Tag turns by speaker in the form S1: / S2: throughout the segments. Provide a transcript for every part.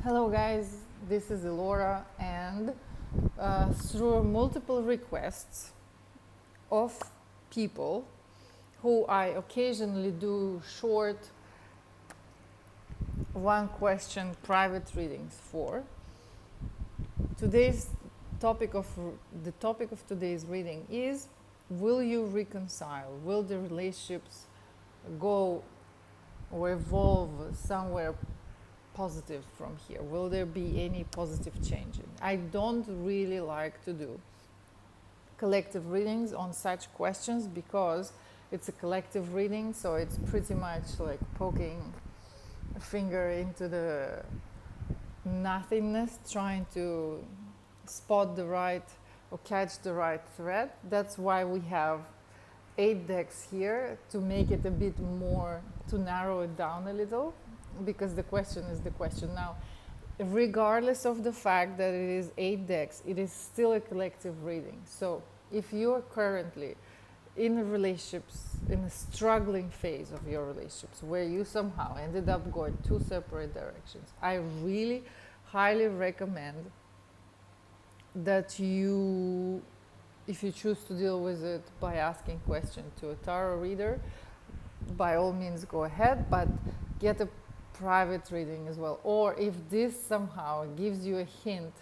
S1: Hello guys, this is Elora, and through multiple requests of people who I occasionally do short one question private readings for, today's topic of the topic of today's reading is: will you reconcile? Will the relationships go or evolve somewhere positive from here? Will there be any positive change? I don't really like to do collective readings on such questions because it's a collective reading, so it's pretty much like poking a finger into the nothingness, trying to spot the right or catch the right thread. That's why we have 8 decks here, to make it a bit more, to narrow it down a little, because the question is the question. Now, regardless of the fact that it is 8 decks, it is still a collective reading. So if you are currently in relationships, in a struggling phase of your relationships, where you somehow ended up going 2 separate directions, I really highly recommend that you, if you choose to deal with it by asking questions to a tarot reader, by all means go ahead, but get a private reading as well. Or if this somehow gives you a hint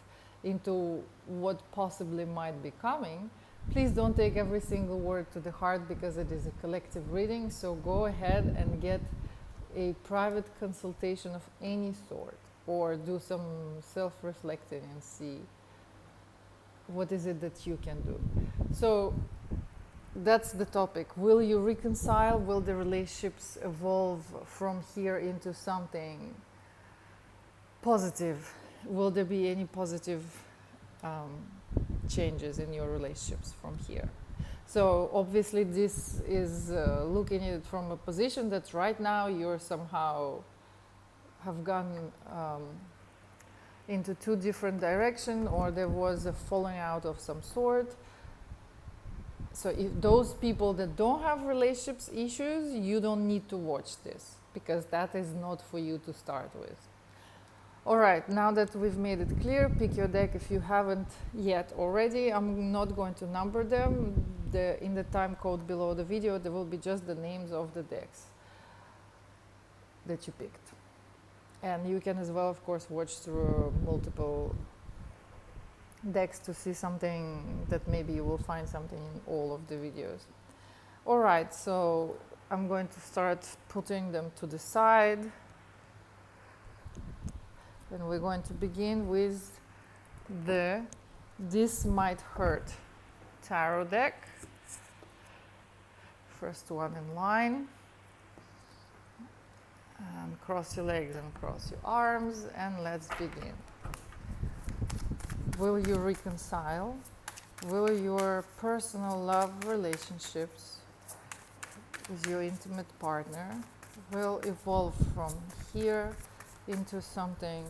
S1: into what possibly might be coming, please don't take every single word to the heart, because it is a collective reading. So go ahead and get a private consultation of any sort, or do some self-reflecting and see what is it that you can do. So that's the topic. Will you reconcile? Will the relationships evolve from here into something positive? Will there be any positive changes in your relationships from here? So obviously this is looking at it from a position that right now you're somehow have gone into 2 different directions, or there was a falling out of some sort. So if those people that don't have relationships issues, you don't need to watch this, because that is not for you to start with. All right, now that we've made it clear, pick your deck if you haven't yet already. I'm not going to number them. In the time code below the video, there will be just the names of the decks that you picked. And you can as well, of course, watch through multiple decks to see something that maybe you will find something in all of the videos. All right, so I'm going to start putting them to the side. And we're going to begin with the This Might Hurt tarot deck. First one in line. And cross your legs and cross your arms, and let's begin. Will you reconcile? Will your personal love relationships with your intimate partner will evolve from here into something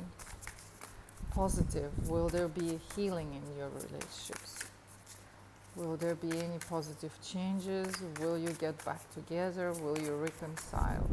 S1: positive? Will there be a healing in your relationships? Will there be any positive changes? Will you get back together? Will you reconcile?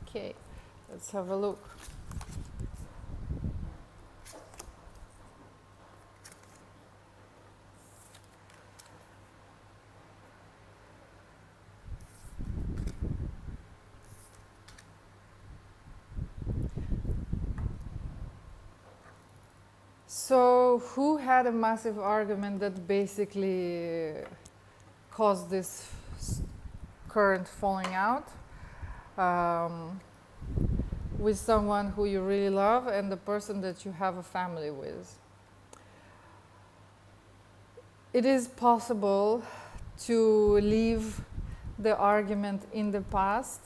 S1: Okay, let's have a look. So, who had a massive argument that basically caused this current falling out? With someone who you really love and the person that you have a family with. it is possible to leave the argument in the past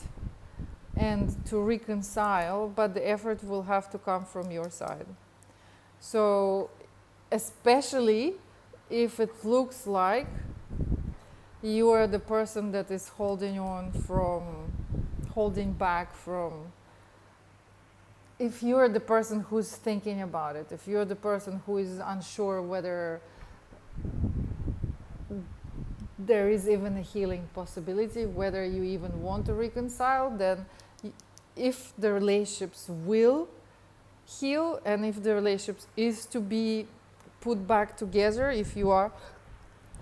S1: and to reconcile, but the effort will have to come from your side. So, especially if it looks like you are the person that is holding back from, if you're the person who's thinking about it, if you're the person who is unsure whether there is even a healing possibility, whether you even want to reconcile, then if the relationships will heal and if the relationships is to be put back together, if you are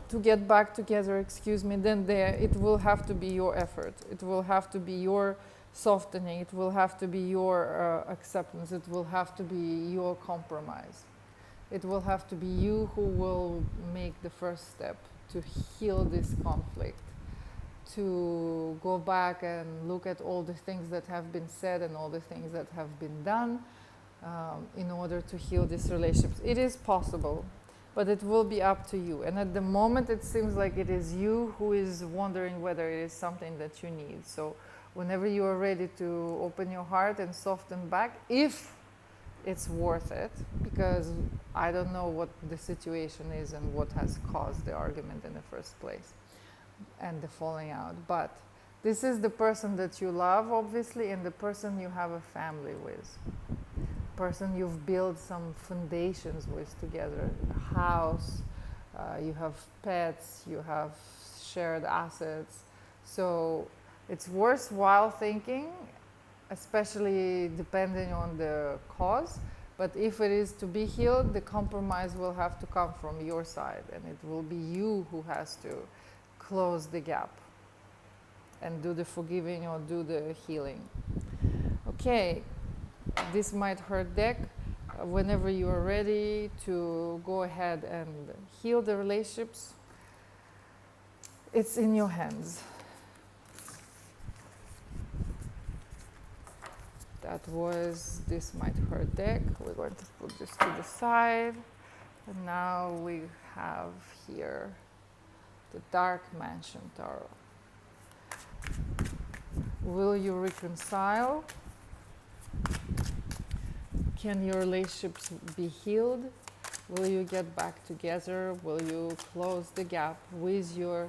S1: to get back together, then it will have to be your effort. It will have to be your softening. It will have to be your acceptance. It will have to be your compromise. It will have to be you who will make the first step to heal this conflict, to go back and look at all the things that have been said and all the things that have been done in order to heal these relationships. It is possible, but it will be up to you. And at the moment, it seems like it is you who is wondering whether it is something that you need. So whenever you are ready to open your heart and soften back, if it's worth it, because I don't know what the situation is and what has caused the argument in the first place and the falling out. But this is the person that you love, obviously, and the person you have a family with. Person you've built some foundations with together, a house, you have pets, you have shared assets. So it's worthwhile thinking, especially depending on the cause. But if it is to be healed, the compromise will have to come from your side, and it will be you who has to close the gap and do the forgiving or do the healing. Okay, this might hurt deck. Whenever you are ready to go ahead and heal the relationships, it's in your hands. That was This Might Hurt deck. We're going to put this to the side. And now we have here the Dark Mansion Tarot. Will you reconcile? Can your relationships be healed? Will you get back together? Will you close the gap with your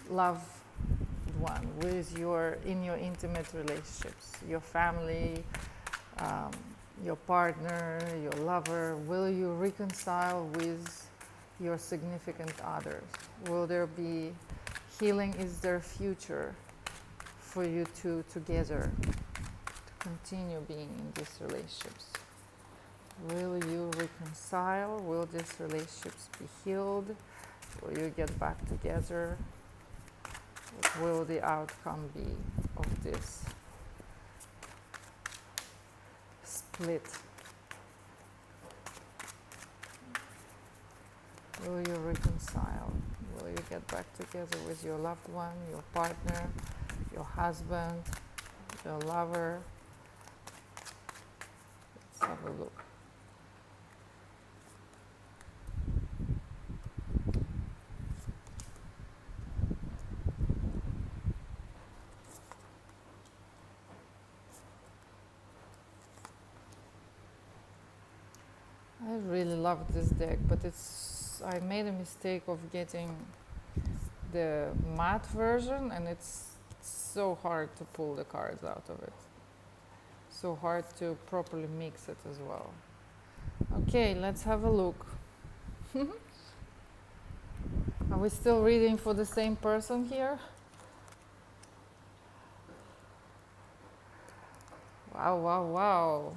S1: loved one, in your intimate relationships, your family, your partner, your lover? Will you reconcile with your significant others? Will there be healing? Is there future for you two together to continue being in these relationships? Will you reconcile? Will these relationships be healed? Will you get back together? What will the outcome be of this split? Will you reconcile? Will you get back together with your loved one, your partner, your husband, your lover? Let's have a look. I really love this deck, but I made a mistake of getting the matte version, and it's so hard to pull the cards out of it. So hard to properly mix it as well. Okay, let's have a look. Are we still reading for the same person here? Wow, wow, wow.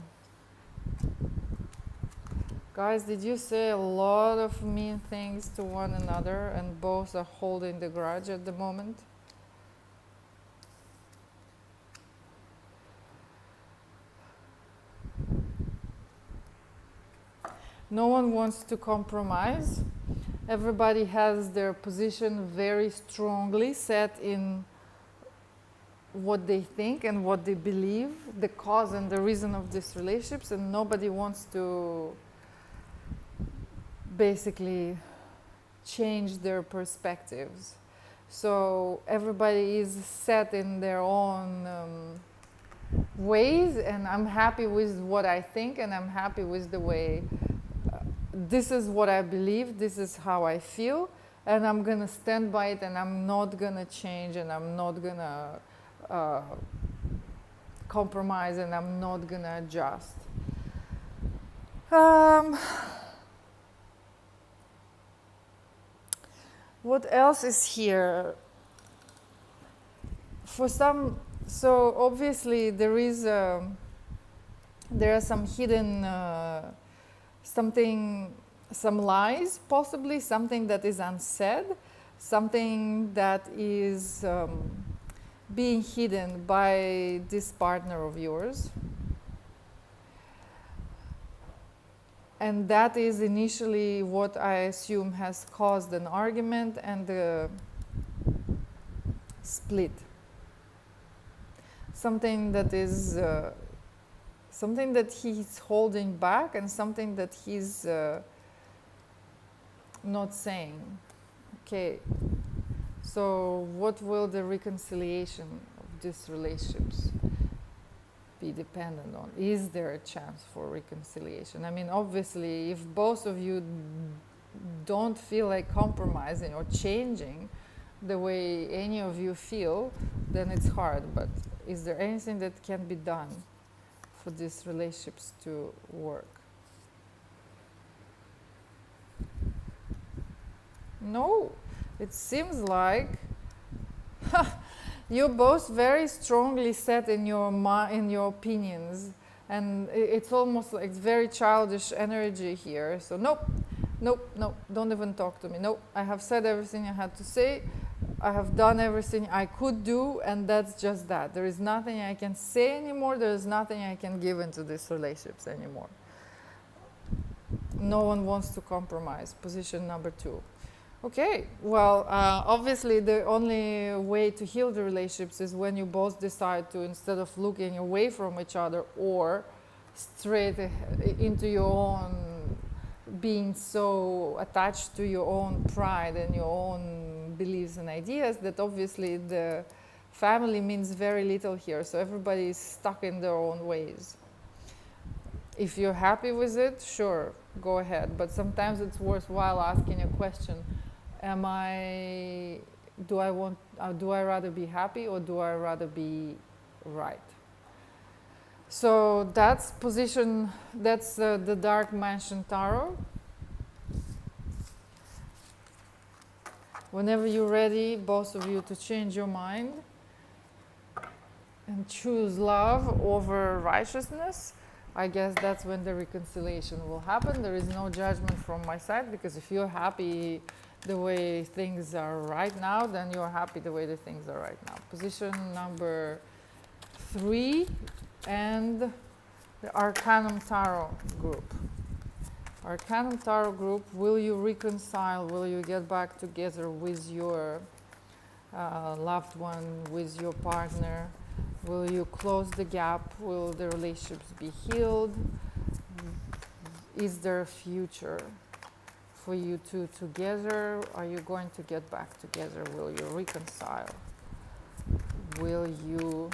S1: Guys, did you say a lot of mean things to one another and both are holding the grudge at the moment? No one wants to compromise. Everybody has their position very strongly set in what they think and what they believe, the cause and the reason of these relationships, and nobody wants to basically change their perspectives. So everybody is set in their own ways, and I'm happy with what I think, and I'm happy with the way this is what I believe, this is how I feel, and I'm gonna stand by it, and I'm not gonna change, and I'm not gonna compromise, and I'm not gonna adjust. What else is here? For some, so obviously there are some hidden some lies, possibly something that is unsaid, something that is being hidden by this partner of yours. And that is initially what I assume has caused an argument and a split. Something that is something that he's holding back, and something that he's not saying. Okay, so what will the reconciliation of these relationships be dependent on? Is there a chance for reconciliation? I mean, obviously, if both of you don't feel like compromising or changing the way any of you feel, then it's hard. But is there anything that can be done for these relationships to work? No, it seems like you're both very strongly set in your opinions, and it's almost like very childish energy here. So nope, don't even talk to me. Nope, I have said everything I had to say. I have done everything I could do, and that's just that. There is nothing I can say anymore. There is nothing I can give into these relationships anymore. No one wants to compromise. Position number 2. Okay, well, obviously the only way to heal the relationships is when you both decide to, instead of looking away from each other or straight into your own, being so attached to your own pride and your own beliefs and ideas, that obviously the family means very little here. So everybody is stuck in their own ways. If you're happy with it, sure, go ahead. But sometimes it's worthwhile asking a question. Do I rather be happy, or do I rather be right? So that's position, that's the Dark Mansion Tarot. Whenever you're ready, both of you, to change your mind and choose love over righteousness, I guess that's when the reconciliation will happen. There is no judgment from my side, because if you're happy the way things are right now, then you're happy the way the things are right now. Position number 3 and the Arcanum Tarot group. Arcanum Tarot group, will you reconcile? Will you get back together with your loved one, with your partner? Will you close the gap? Will the relationships be healed? Is there a future for you two together? Are you going to get back together? Will you reconcile? Will you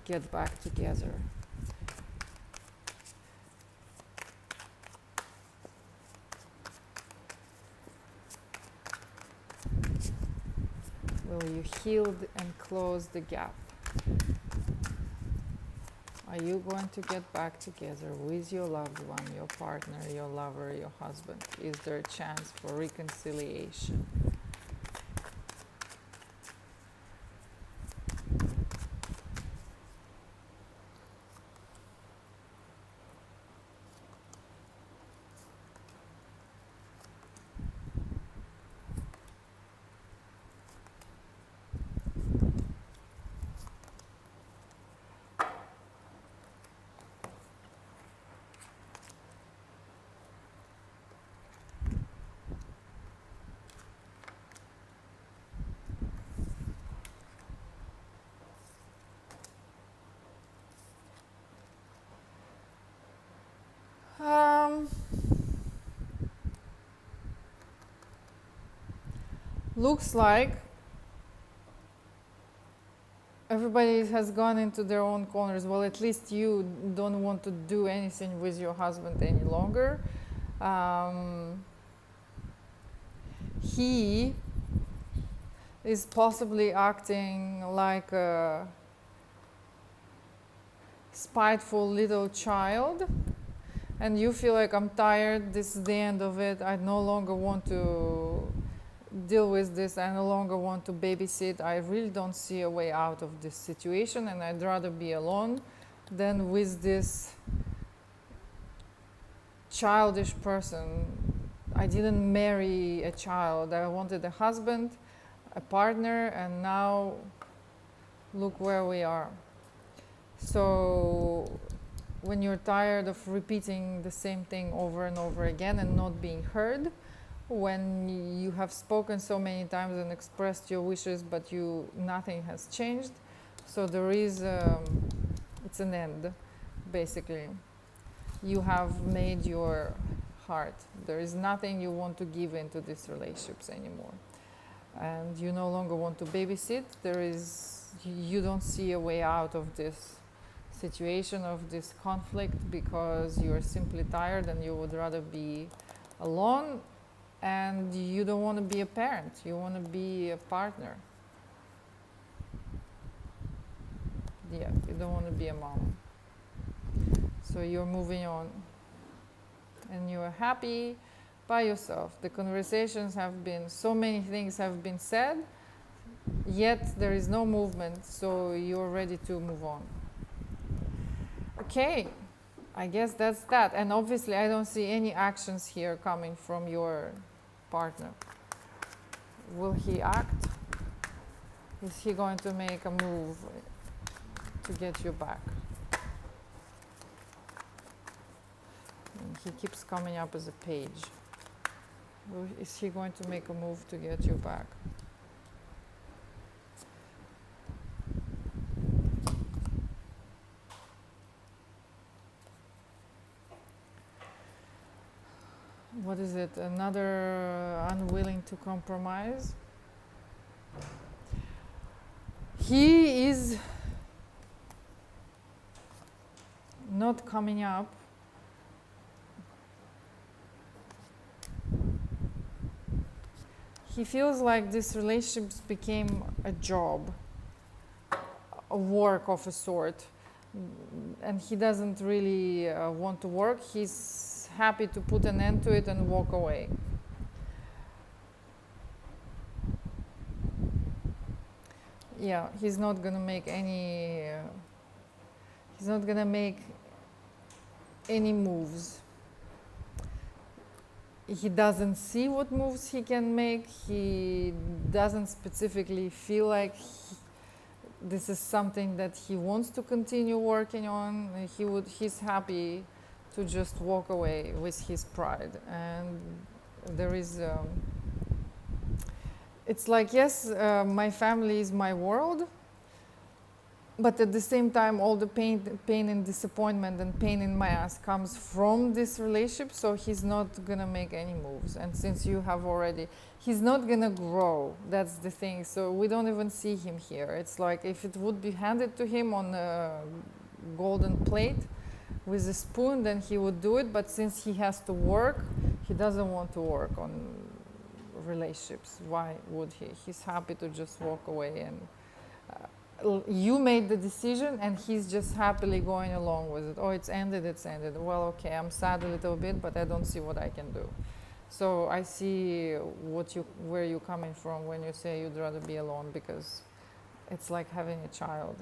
S1: get back together? Will you heal and close the gap? Are you going to get back together with your loved one, your partner, your lover, your husband? Is there a chance for reconciliation? looks like everybody has gone into their own corners. Well, at least you don't want to do anything with your husband any longer. He is possibly acting like a spiteful little child, and you feel like, I'm tired, this is the end of it, I no longer want to deal with this, I no longer want to babysit, I really don't see a way out of this situation, and I'd rather be alone than with this childish person. I didn't marry a child, I wanted a husband, a partner, and now look where we are. So when you're tired of repeating the same thing over and over again and not being heard, when you have spoken so many times and expressed your wishes, but nothing has changed, so there is it's an end, basically. You have made your heart. There is nothing you want to give into these relationships anymore, and you no longer want to babysit. You don't see a way out of this situation, of this conflict, because you're simply tired and you would rather be alone, and you don't want to be a parent, you want to be a partner. Yeah, you don't want to be a mom. So you're moving on and you're happy by yourself. The conversations have been, so many things have been said, yet there is no movement, so you're ready to move on. Okay, I guess that's that. And obviously I don't see any actions here coming from your partner. Will he act? Is he going to make a move to get you back? And he keeps coming up as a page. Is he going to make a move to get you back? What is it? Another unwilling to compromise? He is not coming up. He feels like this relationship became a job, a work of a sort, and he doesn't really want to work. He's happy to put an end to it and walk away. Yeah, he's not gonna make any moves. He doesn't see what moves he can make. He doesn't specifically feel like this is something that he wants to continue working on. He's happy to just walk away with his pride. And there is, it's like, yes, my family is my world, but at the same time, all the pain and disappointment and pain in my ass comes from this relationship, so he's not gonna make any moves. And since you have already, he's not gonna grow, that's the thing. So we don't even see him here. It's like if it would be handed to him on a golden plate with a spoon, then he would do it. But since he has to work, he doesn't want to work on relationships. Why would he? He's happy to just walk away, and you made the decision and he's just happily going along with it. Oh, it's ended. Well, okay, I'm sad a little bit, but I don't see what I can do. So I see where you're coming from when you say you'd rather be alone, because it's like having a child.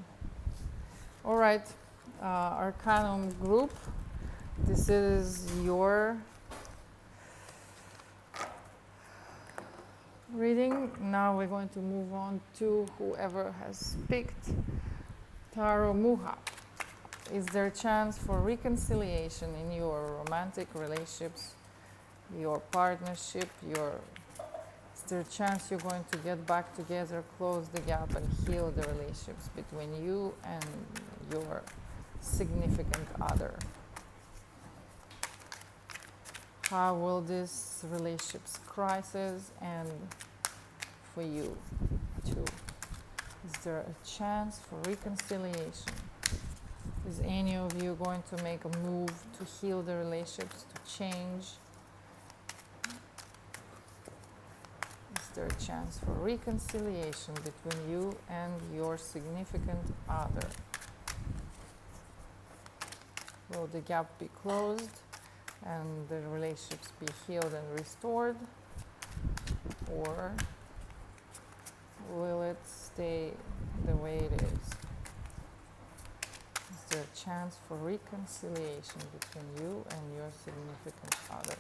S1: All right, arcanum group. This is your reading. Now we're going to move on to whoever has picked Tarot Mucha. Is there a chance for reconciliation in your romantic relationships, your partnership, is there a chance you're going to get back together, close the gap, and heal the relationships between you and your significant other? How will this relationship's crisis end for you too? Is there a chance for reconciliation? Is any of you going to make a move to heal the relationships, to change? Is there a chance for reconciliation between you and your significant other? Will the gap be closed and the relationships be healed and restored? Or will it stay the way it is? Is there a chance for reconciliation between you and your significant other?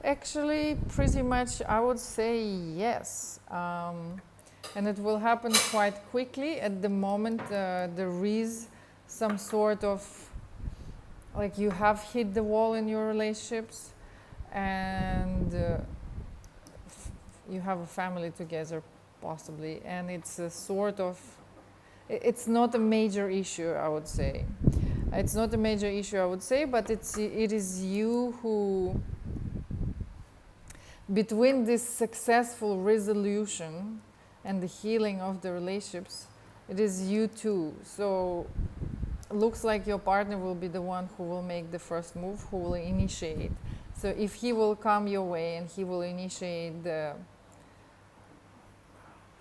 S1: Actually, pretty much I would say yes. And it will happen quite quickly. At the moment, there is some sort of, like, you have hit the wall in your relationships, and you have a family together, possibly, and it's a sort of, it's not a major issue, I would say. It's not a major issue, I would say, but it is you who, between this successful resolution and the healing of the relationships, it is you too. So looks like your partner will be the one who will make the first move, who will initiate. So if he will come your way and he will initiate the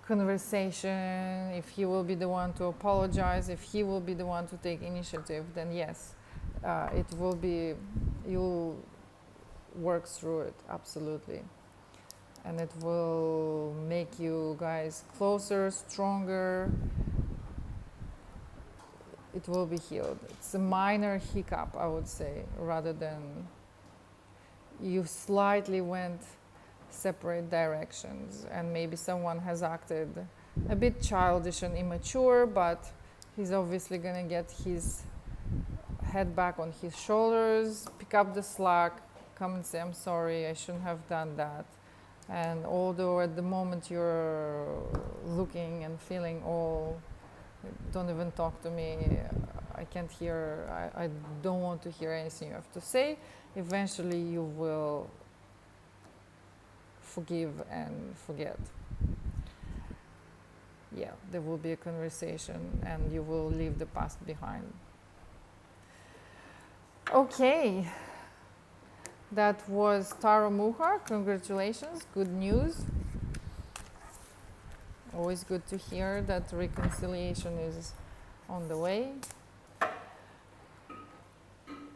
S1: conversation, if he will be the one to apologize, if he will be the one to take initiative, then yes, it will be, you'll work through it, absolutely. And it will make you guys closer, stronger. It will be healed. It's a minor hiccup, I would say, rather than you slightly went separate directions and maybe someone has acted a bit childish and immature, but he's obviously going to get his head back on his shoulders, pick up the slack, come and say, I'm sorry, I shouldn't have done that. And although at the moment you're looking and feeling all, don't even talk to me, I can't hear, I don't want to hear anything you have to say, eventually you will forgive and forget. Yeah, there will be a conversation and you will leave the past behind. Okay. That was Taro Mucha. Congratulations, good news. Always good to hear that reconciliation is on the way.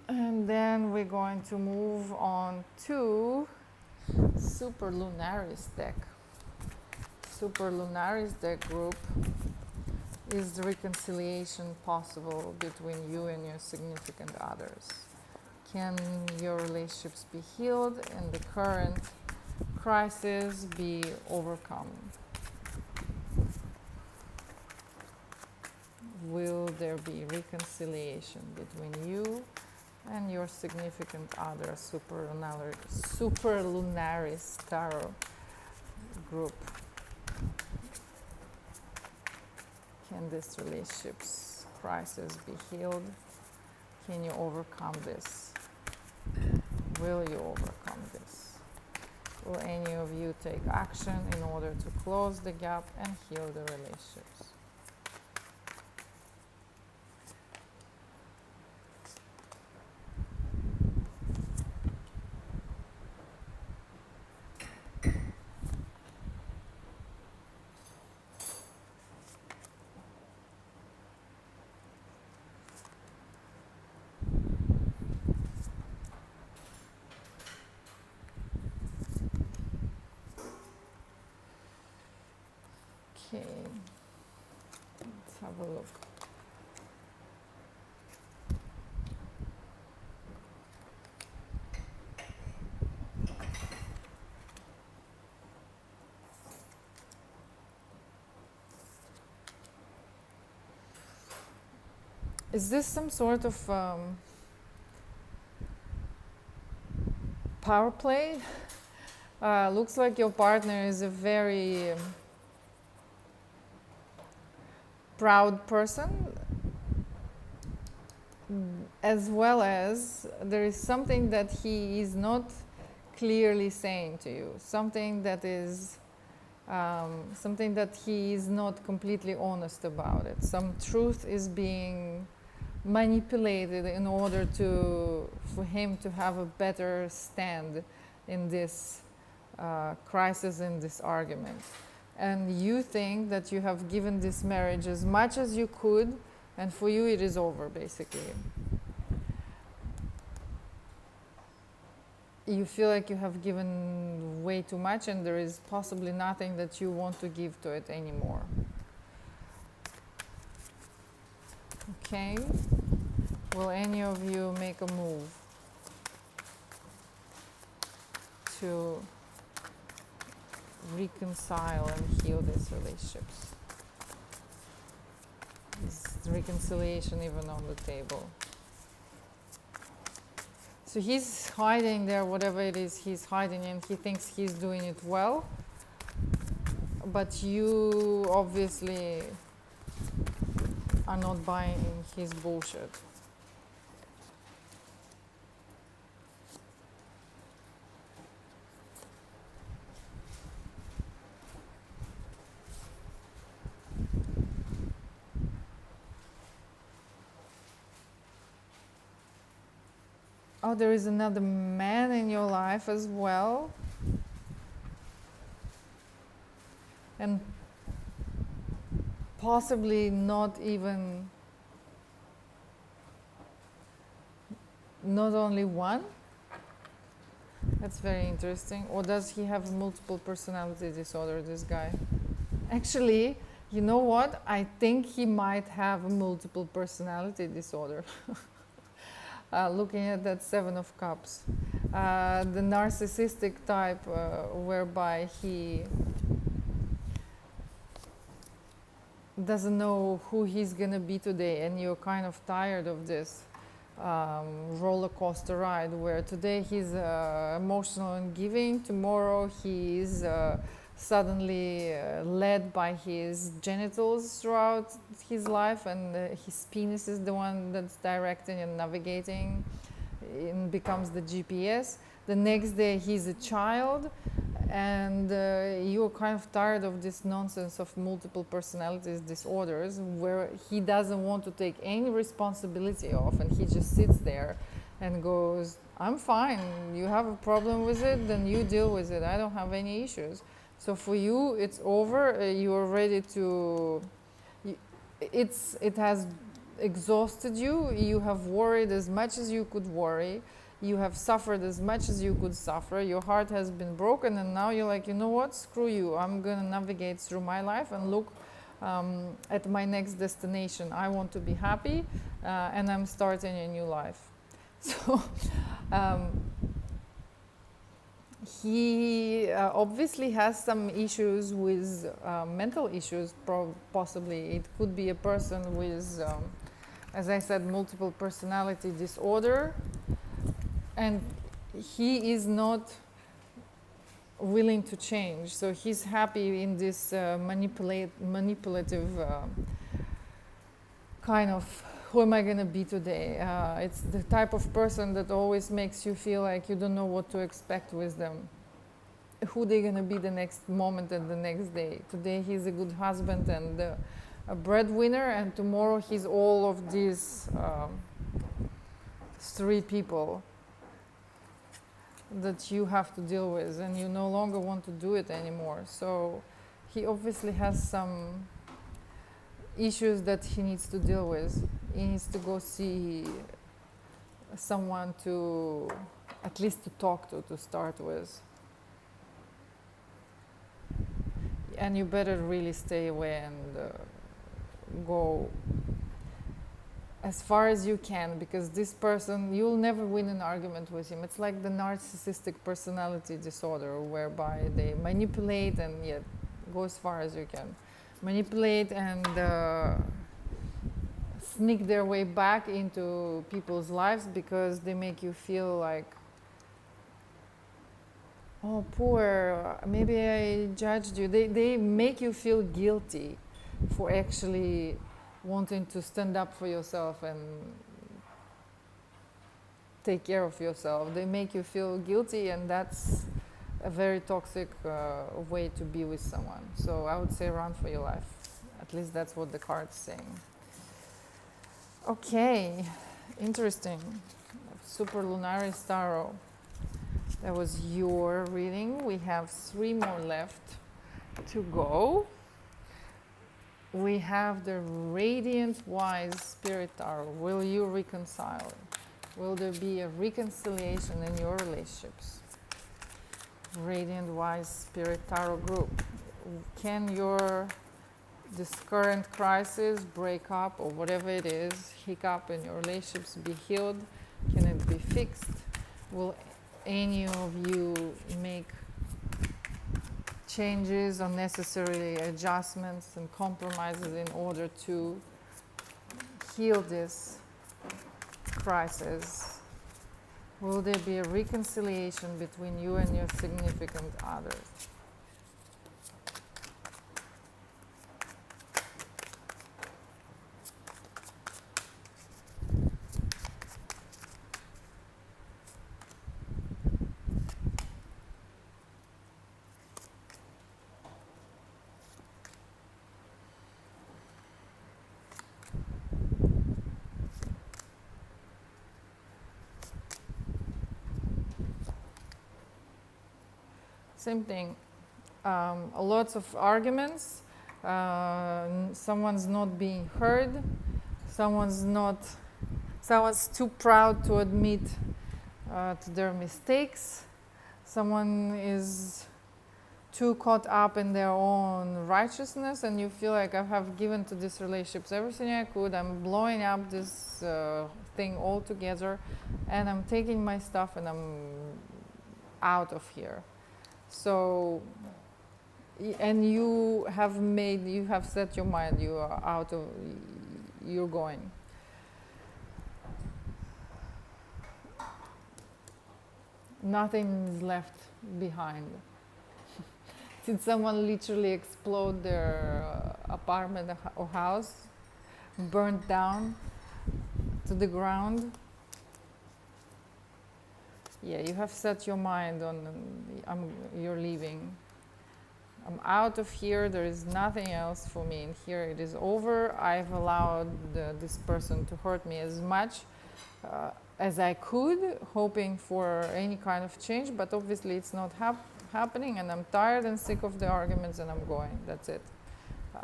S1: And then we're going to move on to Superlunaris deck. Superlunaris deck group. Is the reconciliation possible between you and your significant others? Can your relationships be healed and the current crisis be overcome? Will there be reconciliation between you and your significant other? Superlunaris tarot group. Can this relationship's crisis be healed? Can you overcome this? Will you overcome this? Will any of you take action in order to close the gap and heal the relationships? Okay, let's have a look. Is this some sort of power play? Looks like your partner is a very proud person, as well as there is something that he is not clearly saying to you, something that he is not completely honest about it. Some truth is being manipulated in order for him to have a better stand in this crisis, in this argument. And you think that you have given this marriage as much as you could, and for you it is over, basically. You feel like you have given way too much and there is possibly nothing that you want to give to it anymore. Okay. Will any of you make a move to reconcile and heal these relationships? Is reconciliation even on the table? So he's hiding there, whatever it is he's hiding, and he thinks he's doing it well. But you obviously are not buying his bullshit. Oh, there is another man in your life as well. And possibly not only one. That's very interesting. Or does he have multiple personality disorder, this guy? Actually, you know what? I think he might have a multiple personality disorder. Looking at that Seven of Cups. The narcissistic type, whereby he doesn't know who he's gonna be today, and you're kind of tired of this roller coaster ride where today he's emotional and giving, tomorrow he's suddenly led by his genitals throughout his life, and his penis is the one that's directing and navigating and becomes the GPS. The next day he's a child, and you're kind of tired of this nonsense of multiple personalities disorders where he doesn't want to take any responsibility of, and he just sits there and goes, I'm fine, you have a problem with it, then you deal with it, I don't have any issues. So for you it's over, you're ready to, it has exhausted you, you have worried as much as you could worry, you have suffered as much as you could suffer, your heart has been broken, and now you're like, you know what, screw you, I'm gonna navigate through my life and look at my next destination. I want to be happy, and I'm starting a new life. So he obviously has some issues with mental issues, possibly. It could be a person with, as I said, multiple personality disorder, and he is not willing to change. So he's happy in this manipulative kind of, who am I going to be today? It's the type of person that always makes you feel like you don't know what to expect with them. Who they're going to be the next moment and the next day. Today he's a good husband and a breadwinner, and tomorrow he's all of these three people that you have to deal with, and you no longer want to do it anymore. So he obviously has some issues that he needs to deal with. He needs to go see someone to, at least to talk to start with. And you better really stay away and go as far as you can, because this person, you'll never win an argument with him. It's like the narcissistic personality disorder, whereby they manipulate and yet go as far as you can. Manipulate and sneak their way back into people's lives because they make you feel like, oh, poor, maybe I judged you. They make you feel guilty for actually wanting to stand up for yourself and take care of yourself. They make you feel guilty, and that's a very toxic way to be with someone. So I would say run for your life. At least that's what the card's saying. Okay, interesting. Superlunaris Tarot. That was your reading. We have 3 more left to go. We have the Radiant Wise Spirit Tarot. Will you reconcile? Will there be a reconciliation in your relationships? Radiant Wise Spirit Tarot group. Can this current crisis, break up, or whatever it is, hiccup in your relationships be healed? Can it be fixed? Will any of you make changes or necessary adjustments and compromises in order to heal this crisis? Will there be a reconciliation between you and your significant others? Same thing. Lots of arguments. Someone's not being heard. Someone's too proud to admit to their mistakes. Someone is too caught up in their own righteousness, and you feel like I have given to these relationships everything I could. I'm blowing up this thing altogether, and I'm taking my stuff and I'm out of here. So, and you have set your mind, you are out of, you're going. Nothing is left behind. Did someone literally explode their apartment or house, burnt down to the ground? Yeah, you have set your mind on, you're leaving. I'm out of here, there is nothing else for me in here, it is over. I've allowed this person to hurt me as much as I could, hoping for any kind of change, but obviously it's not happening, and I'm tired and sick of the arguments, and I'm going. That's it.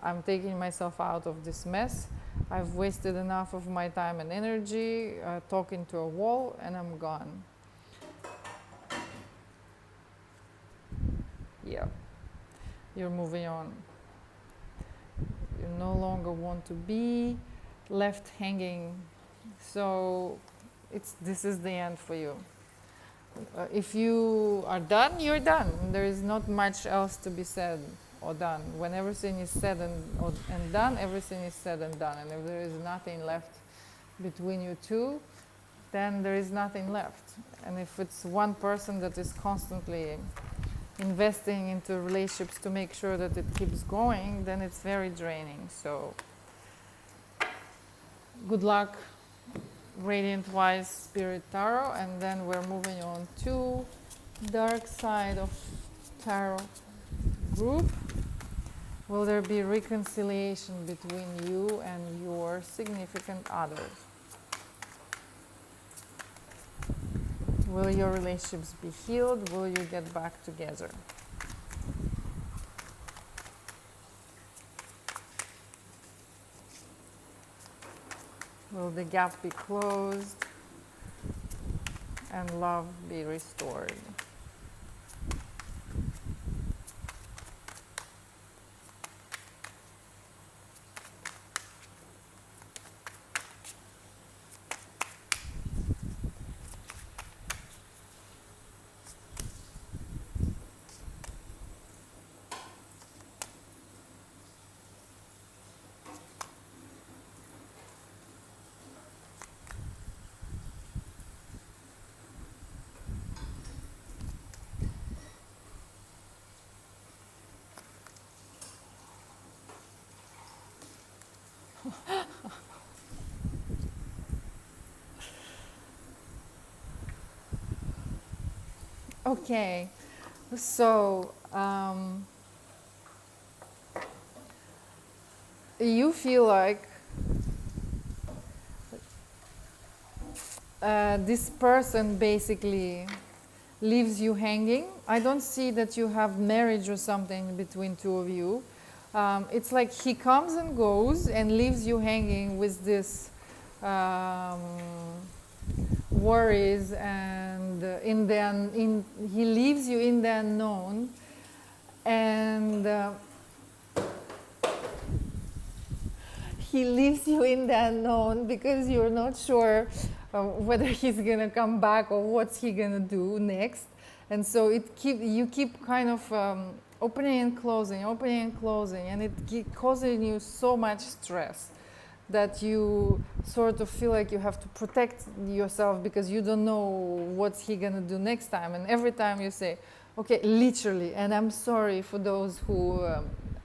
S1: I'm taking myself out of this mess. I've wasted enough of my time and energy talking to a wall, and I'm gone. Yeah, you're moving on. You no longer want to be left hanging. So this is the end for you. If you are done, you're done. There is not much else to be said or done. When everything is said and done, everything is said and done. And if there is nothing left between you two, then there is nothing left. And if it's one person that is constantly investing into relationships to make sure that it keeps going, then it's very draining. So good luck, Radiant Wise Spirit Tarot, and then we're moving on to Dark Side of Tarot group. Will there be reconciliation between you and your significant others? Will your relationships be healed? Will you get back together? Will the gap be closed and love be restored? Okay, so you feel like this person basically leaves you hanging. I don't see that you have marriage or something between two of you. It's like he comes and goes and leaves you hanging with this worries, and he leaves you in the unknown, and he leaves you in the unknown because you're not sure whether he's gonna come back or what's he gonna do next. And so you keep kind of opening and closing, and it causing you so much stress that you sort of feel like you have to protect yourself because you don't know what's he gonna do next time. And every time you say, okay, literally, and I'm sorry for those who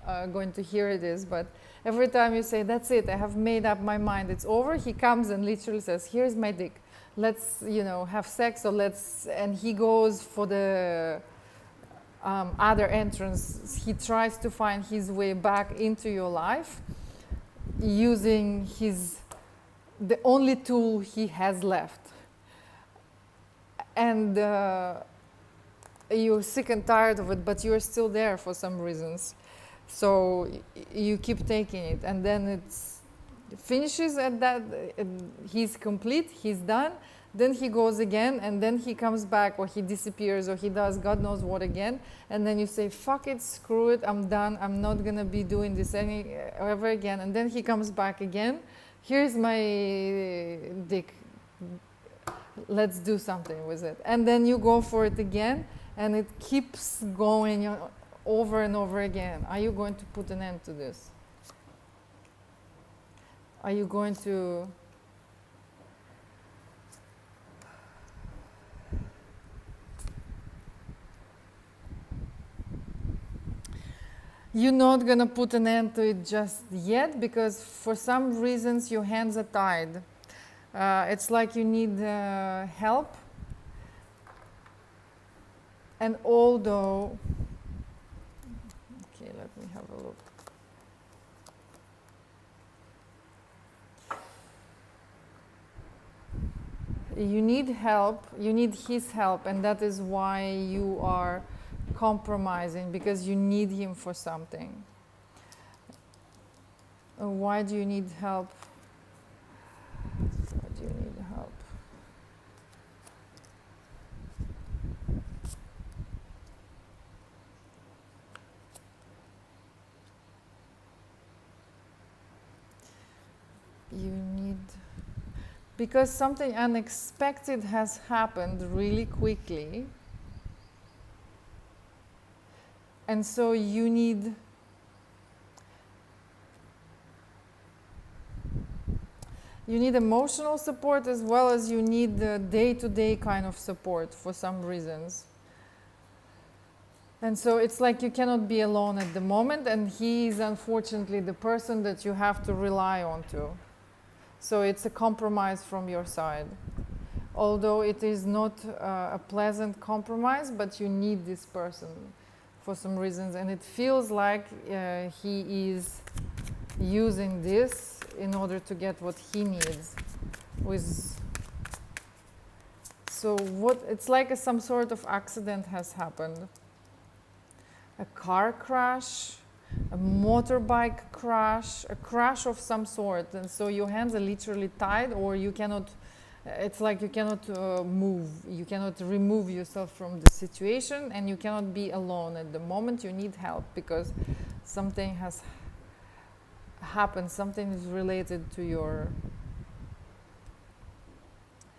S1: are going to hear this, but every time you say, that's it, I have made up my mind, it's over, he comes and literally says, here's my dick, let's, have sex, or and he goes for the other entrance. He tries to find his way back into your life using the only tool he has left. And you're sick and tired of it, but you're still there for some reasons. So you keep taking it, and then it finishes at that, he's complete, he's done, then he goes again, and then he comes back, or he disappears, or he does God knows what again, and then you say, fuck it, screw it, I'm done, I'm not gonna be doing this ever again, and then he comes back again, here's my dick, let's do something with it, and then you go for it again, and it keeps going over and over again. Are you going to put an end to this? Are you going to you're not going to put an end to it just yet because for some reasons your hands are tied. It's like you need help. And although, okay, let me have a look. You need help, you need his help, and that is why you are compromising, because you need him for something. Why do you need help? Why do you need help? You need, because something unexpected has happened really quickly, and so you need emotional support as well as you need the day-to-day kind of support for some reasons. And so it's like you cannot be alone at the moment, and he is unfortunately the person that you have to rely on to. So it's a compromise from your side. Although it is not a pleasant compromise, but you need this person for some reasons. And it feels like he is using this in order to get what he needs. So it's like some sort of accident has happened. A car crash, a motorbike crash, a crash of some sort, and so your hands are literally tied, or you cannot, it's like you cannot move, you cannot remove yourself from the situation, and you cannot be alone at the moment. You need help because something has happened, something is related to your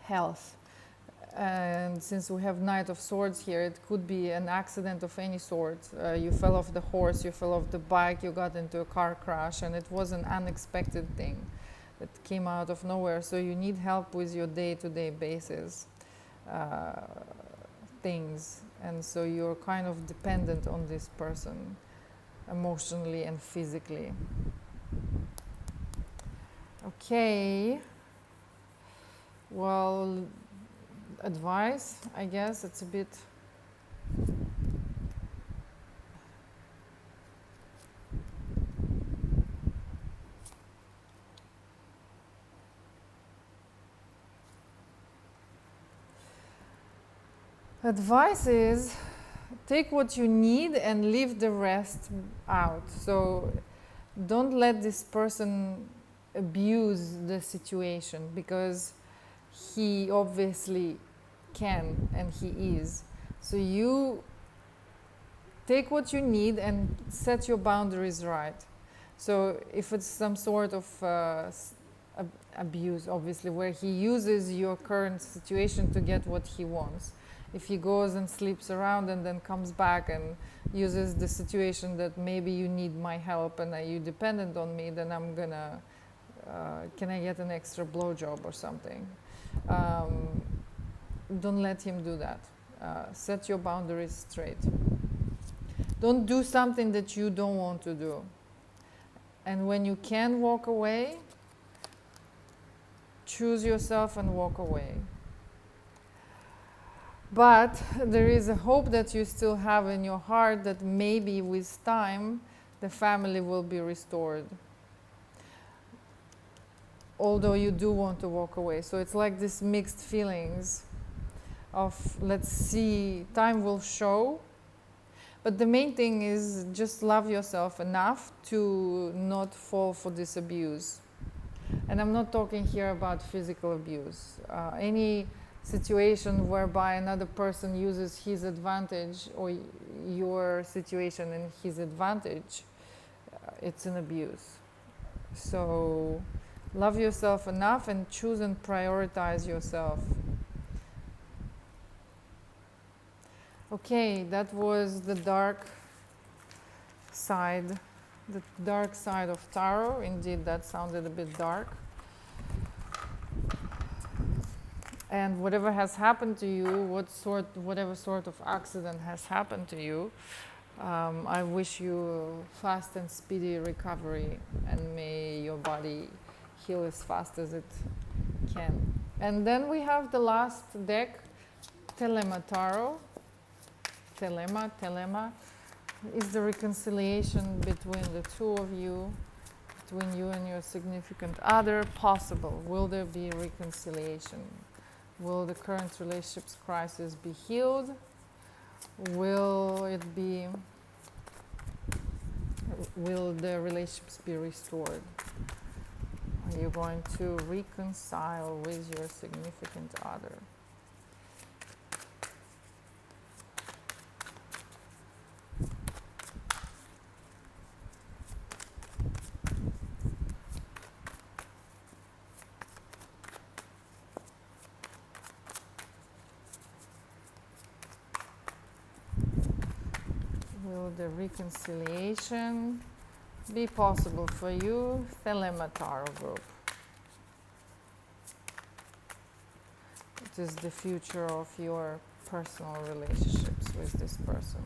S1: health. And since we have Knight of Swords here, it could be an accident of any sort. You fell off the horse, you fell off the bike, you got into a car crash, and it was an unexpected thing that came out of nowhere. So you need help with your day-to-day basis things. And so you're kind of dependent on this person emotionally and physically. Okay. Well, advice, I guess it's a bit. Advice is take what you need and leave the rest out. So don't let this person abuse the situation, because he obviously can and he is. So you take what you need and set your boundaries right. So if it's some sort of abuse, obviously, where he uses your current situation to get what he wants. If he goes and sleeps around and then comes back and uses the situation that maybe you need my help and are you dependent on me, then I'm gonna, can I get an extra blowjob or something? Don't let him do that. Set your boundaries straight. Don't do something that you don't want to do. And when you can walk away, choose yourself and walk away. But there is a hope that you still have in your heart that maybe with time the family will be restored. Although you do want to walk away. So it's like this mixed feelings of, let's see, time will show. But the main thing is just love yourself enough to not fall for this abuse. And I'm not talking here about physical abuse. Any situation whereby another person uses his advantage or your situation in his advantage, it's an abuse. So love yourself enough and choose and prioritize yourself. Okay, that was the dark side of tarot. Indeed, that sounded a bit dark. And whatever has happened to you, whatever sort of accident has happened to you, I wish you fast and speedy recovery, and may your body heal as fast as it can. And then we have the last deck, Thelema Tarot. Thelema is the reconciliation between the two of you, between you and your significant other possible. Will there be reconciliation? Will the current relationships crisis be healed? Will the relationships be restored? Are you going to reconcile with your significant other? Will the reconciliation be possible for you, Thelema Tarot Group? What is the future of your personal relationships with this person?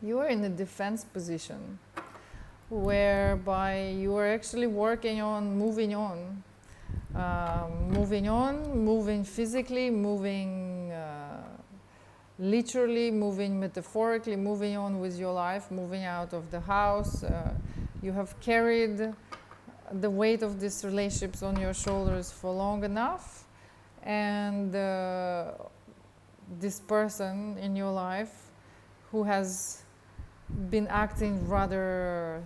S1: You are in a defense position whereby you are actually working on moving on. Moving physically, moving literally, moving metaphorically, moving on with your life, moving out of the house. You have carried the weight of these relationships on your shoulders for long enough, and this person in your life who has been acting rather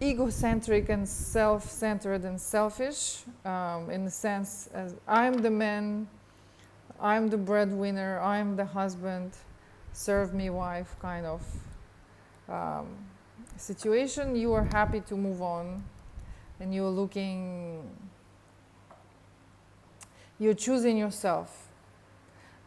S1: egocentric and self-centered and selfish, in the sense as I'm the man, I'm the breadwinner, I'm the husband, serve me wife kind of situation. You are happy to move on, and you're choosing yourself.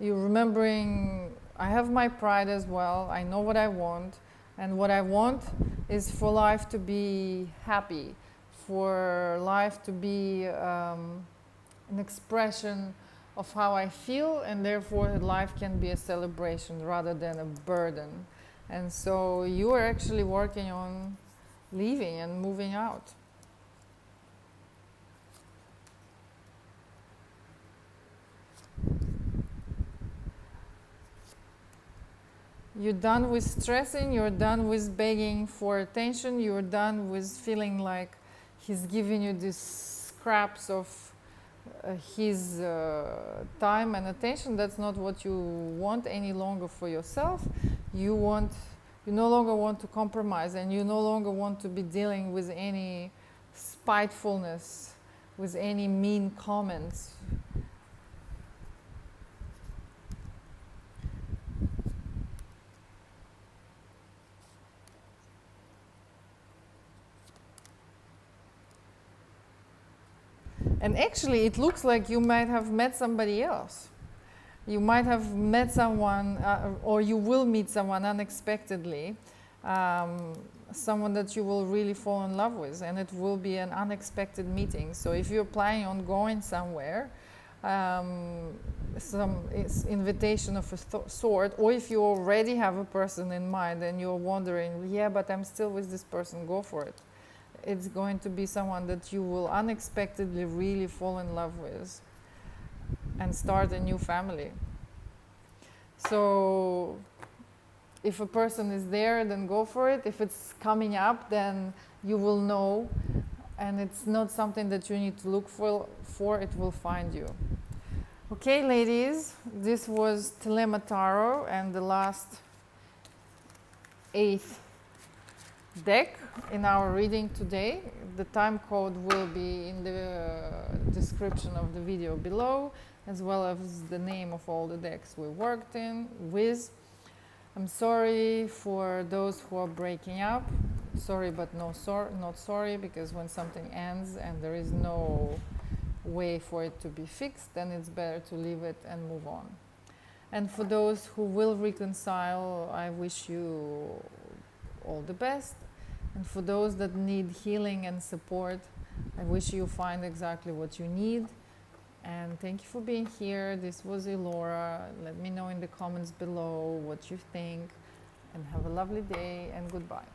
S1: You're remembering, I have my pride as well. I know what I want. And what I want is for life to be happy, for life to be an expression of how I feel, and therefore life can be a celebration rather than a burden. And so you are actually working on leaving and moving out. You're done with stressing, you're done with begging for attention, you're done with feeling like he's giving you these scraps of his time and attention. That's not what you want any longer for yourself. You no longer want to compromise, and you no longer want to be dealing with any spitefulness, with any mean comments. And actually, it looks like you might have met somebody else. You might have met someone, or you will meet someone unexpectedly, someone that you will really fall in love with, and it will be an unexpected meeting. So if you're planning on going somewhere, some invitation of a sort, or if you already have a person in mind and you're wondering, yeah, but I'm still with this person, go for it. It's going to be someone that you will unexpectedly really fall in love with and start a new family. So if a person is there, then go for it. If it's coming up, then you will know, and it's not something that you need to look for, it will find you. Okay, ladies, this was Thelema Tarot and the last 8th deck in our reading today. The time code will be in the description of the video below, as well as the name of all the decks we worked with. I'm sorry for those who are breaking up. Sorry, but not sorry, because when something ends and there is no way for it to be fixed, then it's better to leave it and move on. And for those who will reconcile, I wish you all the best. And for those that need healing and support, I wish you find exactly what you need. And thank you for being here. This was Elora. Let me know in the comments below what you think. And have a lovely day, and goodbye.